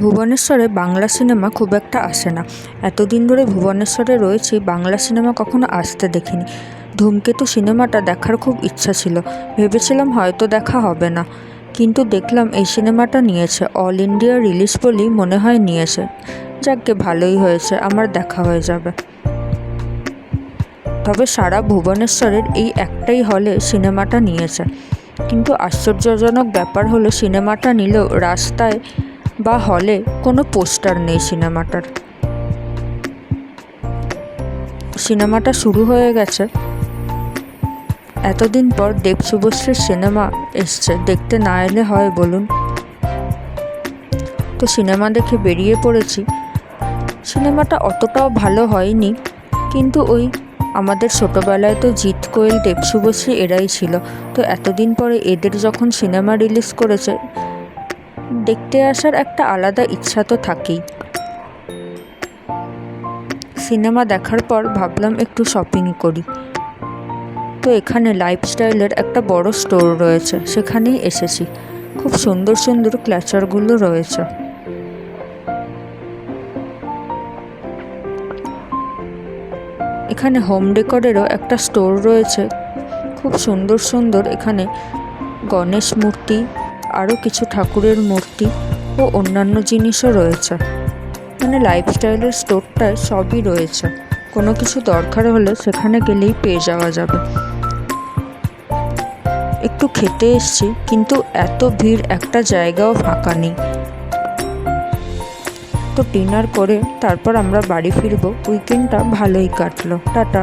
ভুবনেশ্বরে Bangla cinema খুব একটা আসে না। এতদিন ধরে ভুবনেশ্বরে রয়েছি, বাংলা সিনেমা কখনো আসতে দেখিনি। ধূমকেতু সিনেমাটা দেখার খুব ইচ্ছা ছিল, ভেবেছিলাম হয়তো দেখা হবে না, কিন্তু দেখলাম এই সিনেমাটা নিয়েছে। অল ইন্ডিয়া রিলিজ বলেই মনে হয় নিয়েছে। যাকগে, ভালোই হয়েছে, আমার দেখা হয়ে যাবে। তবে সারা ভুবনেশ্বরের এই একটাই হলে সিনেমাটা নিয়েছে, কিন্তু আশ্চর্যজনক ব্যাপার হলো সিনেমাটা নিলেও রাস্তায় বা হলে কোনো পোস্টার নেই সিনেমাটার। সিনেমাটা শুরু হয়ে গেছে, এতদিন পর দেব শুভশ্রীর সিনেমা এসছে, দেখতে না এলে হয় বলুন? তো সিনেমা দেখে বেরিয়ে পড়েছি। সিনেমাটা অতটাও ভালো হয়নি, কিন্তু ওই আমাদের ছোটোবেলায় তো জিৎ, কোয়েল, দেব শুভশ্রী এরাই ছিল। তো এতদিন পরে এদের যখন সিনেমা রিলিজ করেছে, দেখতে আসার একটা আলাদা ইচ্ছা তো থাকেই। সিনেমা দেখার পর ভাবলাম একটু শপিং করি। তো এখানে লাইফস্টাইলের একটা বড় স্টোর রয়েছে, সেখানেই এসেছি। খুব সুন্দর সুন্দর ক্লাচারগুলো রয়েছে। এখানে হোম ডেকোরেরও একটা স্টোর রয়েছে, খুব সুন্দর সুন্দর। এখানে গণেশ মূর্তি, আরও কিছু ঠাকুরের মূর্তি ও অন্যান্য জিনিসও রয়েছে। মানে লাইফস্টাইলের স্টোরটায় সবই রয়েছে, কোনো কিছু দরকার হলে সেখানে গেলেই পেয়ে যাওয়া যাবে। একটু খেতে এসছি, কিন্তু এত ভিড়, একটা জায়গাও ফাঁকা নেই। তো ডিনার করে তারপর আমরা বাড়ি ফিরবো। উইকেন্ডটা ভালোই কাটলো। টাটা।